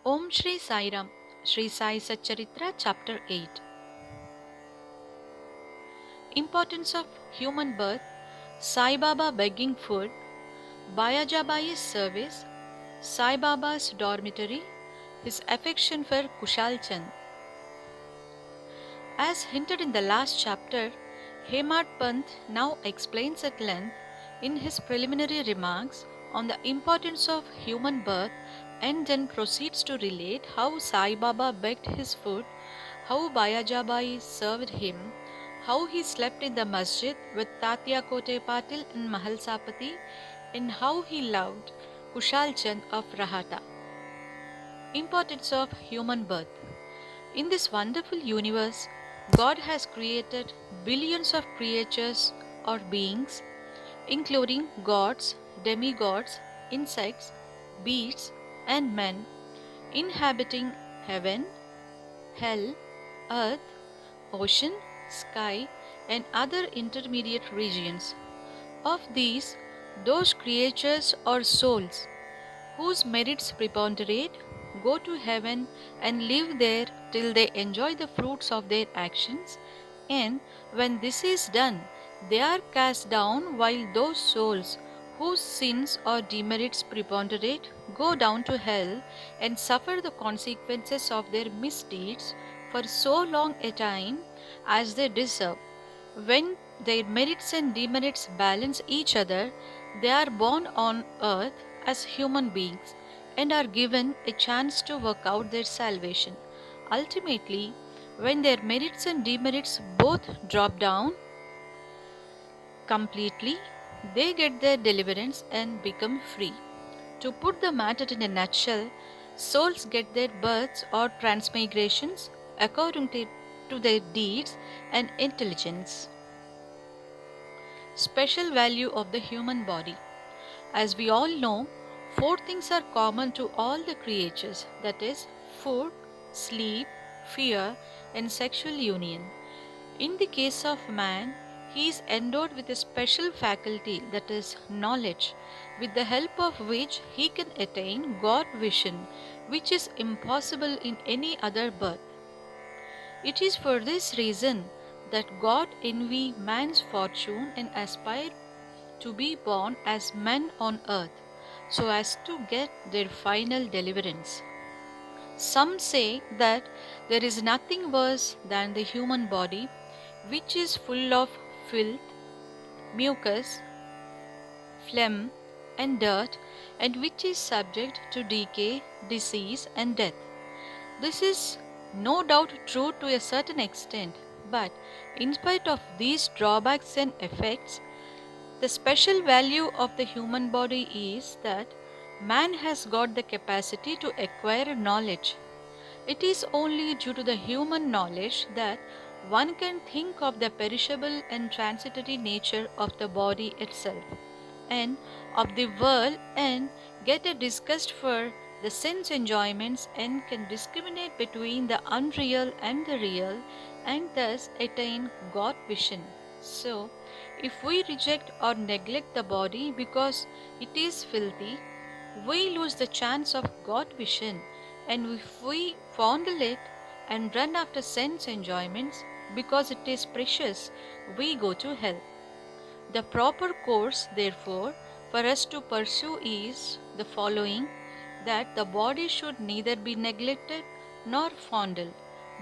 Om Shri Sai Ram, Shri Sai Satcharitra, Chapter 8. Importance of Human Birth, Sai Baba begging food, Bayajabai's service, Sai Baba's dormitory, his affection for Kushal Chand. As hinted in the last chapter, Hemad Pant now explains at length in his preliminary remarks on the importance of human birth and then proceeds to relate how Sai Baba begged his food, how Bayajabai served him, how he slept in the masjid with Tatya Kote Patil and Mahal Sapati, and how he loved Kushal Chand of Rahata. Importance of human birth. In this wonderful universe, God has created billions of creatures or beings, including gods, demigods, insects, beasts, and men, inhabiting heaven, hell, earth, ocean, sky, and other intermediate regions. Of these, those creatures or souls whose merits preponderate go to heaven and live there till they enjoy the fruits of their actions, and when this is done, they are cast down, while those souls whose sins or demerits preponderate go down to hell and suffer the consequences of their misdeeds for so long a time as they deserve. When their merits and demerits balance each other, they are born on earth as human beings and are given a chance to work out their salvation. Ultimately, when their merits and demerits both drop down completely, they get their deliverance and become free. To put the matter in a nutshell, souls get their births or transmigrations according to their deeds and intelligence. Special value of the human body. As we all know, four things are common to all the creatures, that is, food, sleep, fear, and sexual union. In the case of man, he is endowed with a special faculty, that is, knowledge, with the help of which he can attain God vision, which is impossible in any other birth. It is for this reason that God envy man's fortune and aspire to be born as men on earth, so as to get their final deliverance. Some say that there is nothing worse than the human body, which is full of filth, mucus, phlegm, and dirt, and which is subject to decay, disease, and death. This is no doubt true to a certain extent, but in spite of these drawbacks and effects, the special value of the human body is that man has got the capacity to acquire knowledge. It is only due to the human knowledge that one can think of the perishable and transitory nature of the body itself and of the world and get a disgust for the sense enjoyments and can discriminate between the unreal and the real and thus attain God vision. So, if we reject or neglect the body because it is filthy, we lose the chance of God vision, and if we fondle it and run after sense enjoyments because it is precious, we go to hell. The proper course, therefore, for us to pursue is the following: that the body should neither be neglected nor fondled,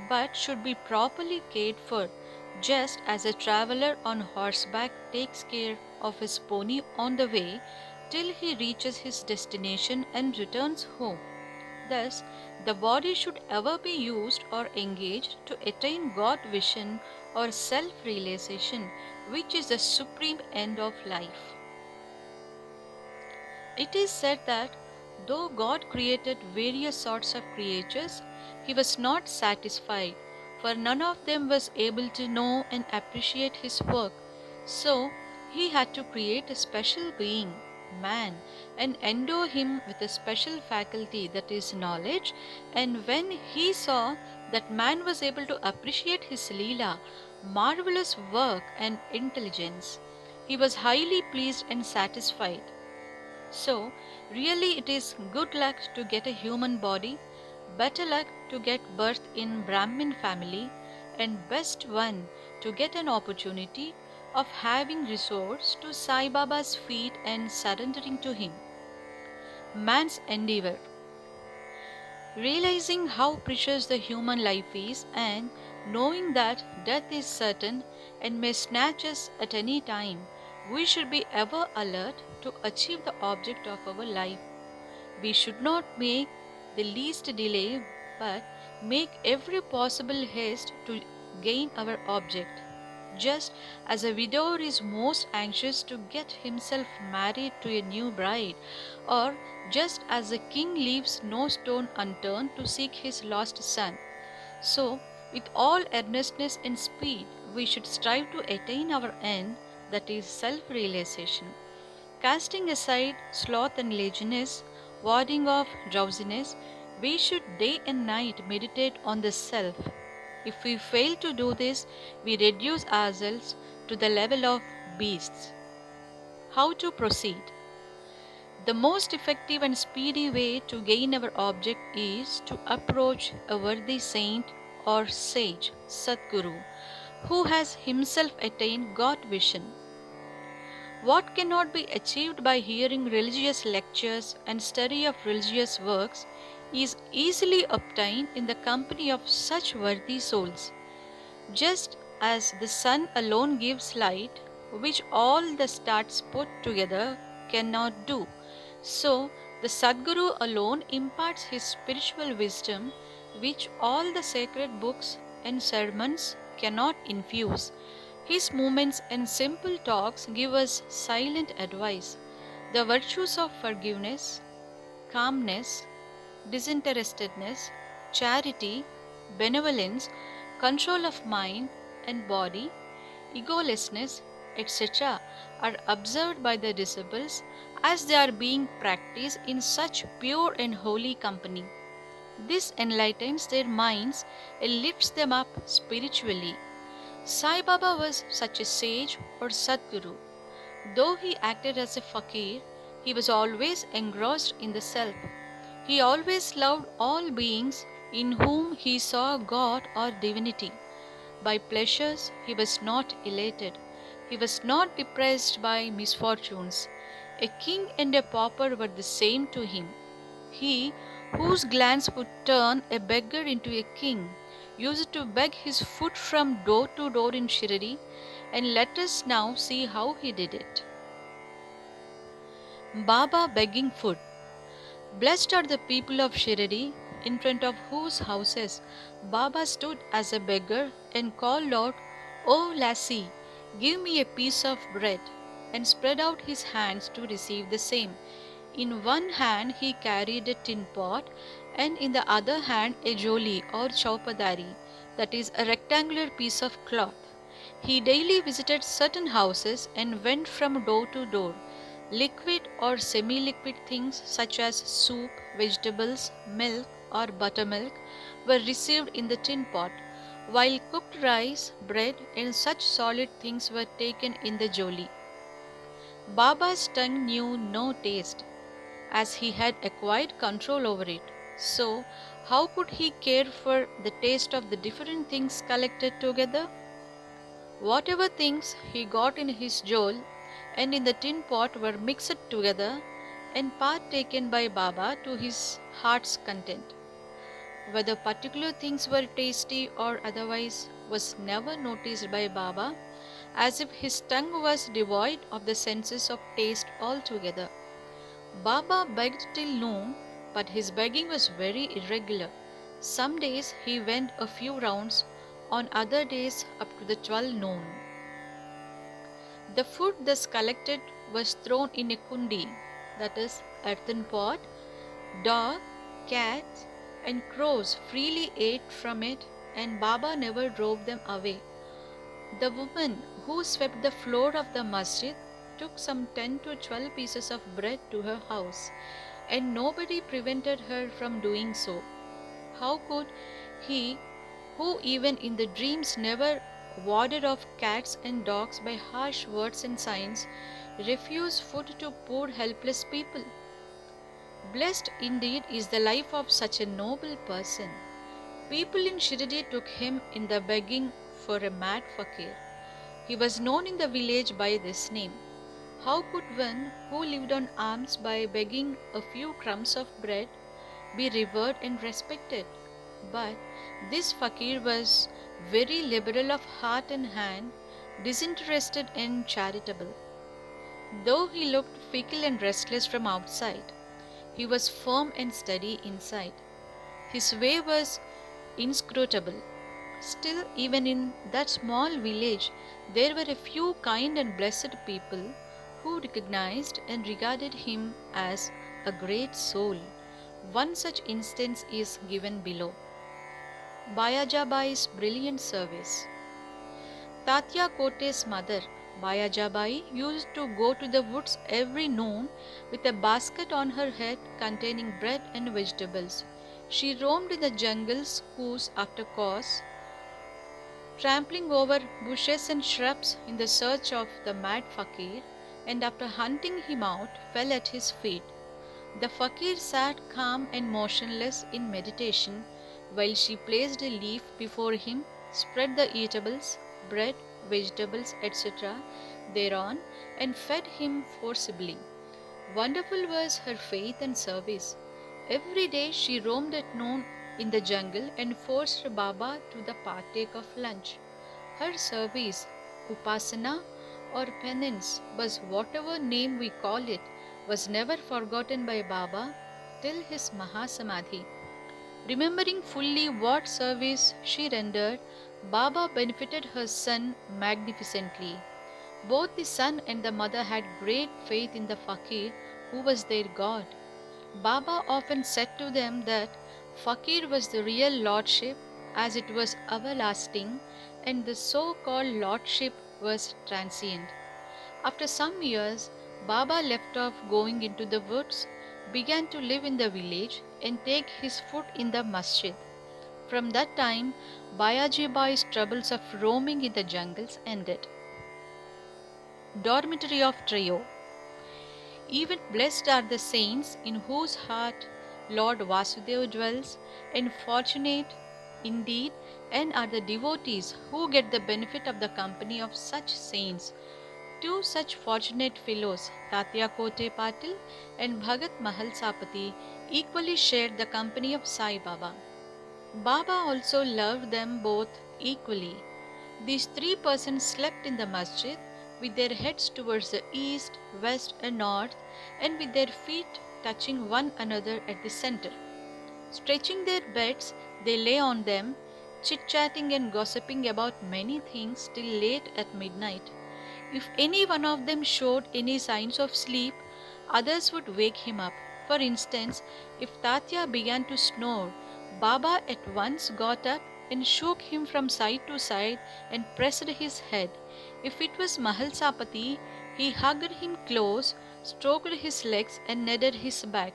but should be properly cared for, just as a traveller on horseback takes care of his pony on the way till he reaches his destination and returns home. Thus, the body should ever be used or engaged to attain God vision or self realization, which is the supreme end of life. It is said that though God created various sorts of creatures, he was not satisfied, for none of them was able to know and appreciate his work. So he had to create a special being, man, and endow him with a special faculty, that is knowledge. And when he saw that man was able to appreciate his Leela, marvelous work and intelligence, he was highly pleased and satisfied. So, really, it is good luck to get a human body, Better luck to get birth in Brahmin family, and best one to get an opportunity of having resource to Sai Baba's feet and surrendering to him. Man's endeavor. Realizing how precious the human life is and knowing that death is certain and may snatch us at any time, we should be ever alert to achieve the object of our life. We should not make the least delay but make every possible haste to gain our object. Just as a widower is most anxious to get himself married to a new bride, or just as a king leaves no stone unturned to seek his lost son, so with all earnestness and speed we should strive to attain our end, that is self realization. Casting aside sloth and laziness, warding off drowsiness, we should day and night meditate on the self. If we fail to do this, we reduce ourselves to the level of beasts. How to proceed? The most effective and speedy way to gain our object is to approach a worthy saint or sage, Sadguru, who has himself attained God vision. What cannot be achieved by hearing religious lectures and study of religious works is easily obtained in the company of such worthy souls. Just as the sun alone gives light, which all the stars put together cannot do, so the Sadguru alone imparts his spiritual wisdom, which all the sacred books and sermons cannot infuse. His movements and simple talks give us silent advice. The virtues of forgiveness, calmness, disinterestedness, charity, benevolence, control of mind and body, egolessness, etc., are observed by the disciples as they are being practiced in such pure and holy company. This enlightens their minds and lifts them up spiritually. Sai Baba was such a sage or Sadguru. Though he acted as a fakir, he was always engrossed in the self. He always loved all beings in whom he saw God or divinity. By pleasures he was not elated. He was not depressed by misfortunes. A king and a pauper were the same to him. He, whose glance would turn a beggar into a king, used to beg his food from door to door in Shirdi, and let us now see how he did it. Baba begging food. Blessed are the people of Shirdi, in front of whose houses Baba stood as a beggar and called out, "O lassie, give me a piece of bread," and spread out his hands to receive the same. In one hand he carried a tin pot, and in the other hand a joli or chaupadari, that is a rectangular piece of cloth. He daily visited certain houses and went from door to door. Liquid or semi-liquid things such as soup, vegetables, milk or buttermilk were received in the tin pot, while cooked rice, bread and such solid things were taken in the joli. Baba's tongue knew no taste, as he had acquired control over it. So, how could he care for the taste of the different things collected together? Whatever things he got in his jol and in the tin pot were mixed together and partaken by Baba to his heart's content. Whether particular things were tasty or otherwise was never noticed by Baba, as if his tongue was devoid of the senses of taste altogether. Baba begged till noon, but his begging was very irregular. Some days he went a few rounds, on other days up to the 12 noon. The food thus collected was thrown in a kundi, that is, earthen pot. Dog, cats, and crows freely ate from it, and Baba never drove them away. The woman who swept the floor of the masjid took some 10 to 12 pieces of bread to her house, and nobody prevented her from doing so. How could he, who even in the dreams never warded off cats and dogs by harsh words and signs, refuse food to poor helpless people? Blessed indeed is the life of such a noble person. People in Shirdi took him in the begging for a mad fakir. He was known in the village by this name. How could one who lived on alms by begging a few crumbs of bread be revered and respected? But this fakir was very liberal of heart and hand, disinterested and charitable. Though he looked fickle and restless from outside, he was firm and steady inside. His way was inscrutable. Still, even in that small village, there were a few kind and blessed people who recognized and regarded him as a great soul. One such instance is given below. Bayajabai's brilliant service. Tatya Kote's mother, Bayajabai, used to go to the woods every noon with a basket on her head containing bread and vegetables. She roamed in the jungles course after course, trampling over bushes and shrubs in the search of the mad fakir, and after hunting him out, fell at his feet. The fakir sat calm and motionless in meditation, while she placed a leaf before him, spread the eatables, bread, vegetables, etc., thereon, and fed him forcibly. Wonderful was her faith and service. Every day she roamed at noon in the jungle and forced her Baba to the partake of lunch. Her service, upasana or penance, was whatever name we call it, was never forgotten by Baba till his Mahasamadhi. Remembering fully what service she rendered, Baba benefited her son magnificently. Both the son and the mother had great faith in the fakir who was their God. Baba often said to them that fakir was the real lordship as it was everlasting and the so-called lordship was transient. After some years, Baba left off going into the woods, began to live in the village and take his food in the masjid. From that time, Bayaji Bai's troubles of roaming in the jungles ended. Dormitory of Trio. Even blessed are the saints in whose heart Lord Vasudeva dwells, and fortunate indeed and are the devotees who get the benefit of the company of such saints. Two such fortunate fellows, Tatya Kote Patil and Bhagat Mahalsapati, equally shared the company of Sai Baba. Baba also loved them both equally. These three persons slept in the masjid with their heads towards the east, west, and north, and with their feet touching one another at the center. Stretching their beds, they lay on them, chit chatting and gossiping about many things till late at midnight. If any one of them showed any signs of sleep, others would wake him up. For instance, if Tatya began to snore, Baba at once got up and shook him from side to side and pressed his head. If it was Mahalsapati, he hugged him close, stroked his legs and kneaded his back.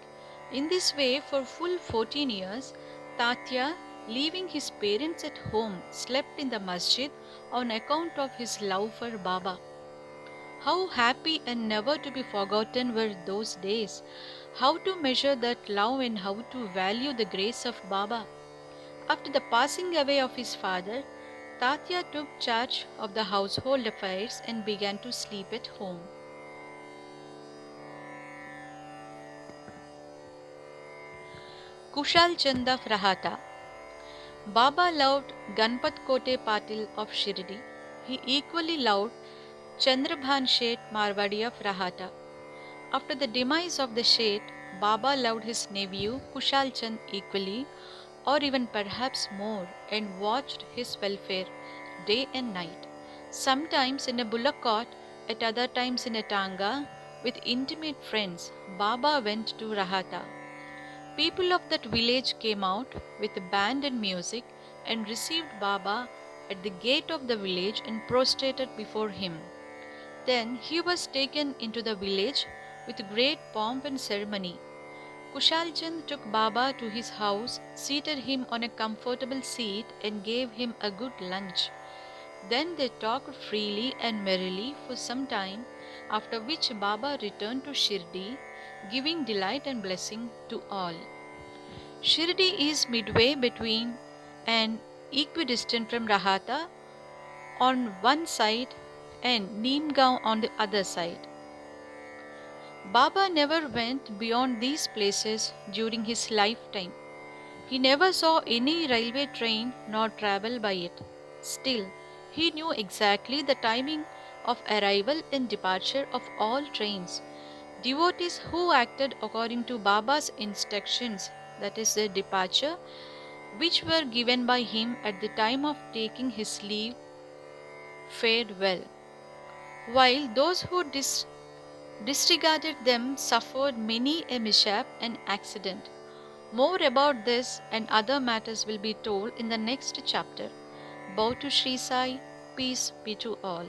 In this way, for full 14 years, Tatya, leaving his parents at home, slept in the masjid on account of his love for Baba. How happy and never to be forgotten were those days! How to measure that love and how to value the grace of Baba! After the passing away of his father, Tatya took charge of the household affairs and began to sleep at home. Kushal Chand of Rahata. Baba loved Ganpat Kote Patil of Shirdi. He equally loved Chandrabhan Sheth Marwadi of Rahata. After the demise of the Sheth, Baba loved his nephew Kushal Chand equally, or even perhaps more, and watched his welfare day and night. Sometimes in a bullock cart, at other times in a tanga, with intimate friends, Baba went to Rahata. People of that village came out with band and music and received Baba at the gate of the village and prostrated before him. Then he was taken into the village with great pomp and ceremony. Kushal Chand took Baba to his house, seated him on a comfortable seat and gave him a good lunch. Then they talked freely and merrily for some time, after which Baba returned to Shirdi. giving delight and blessing to all. Shirdi is midway between and equidistant from Rahata on one side and Neemgaon on the other side. Baba never went beyond these places during his lifetime. He never saw any railway train nor travel by it. Still, he knew exactly the timing of arrival and departure of all trains. Devotees who acted according to Baba's instructions, that is, their departure, which were given by him at the time of taking his leave, fared well, while those who disregarded them suffered many a mishap and accident. More about this and other matters will be told in the next chapter. Bow to Sri Sai, peace be to all.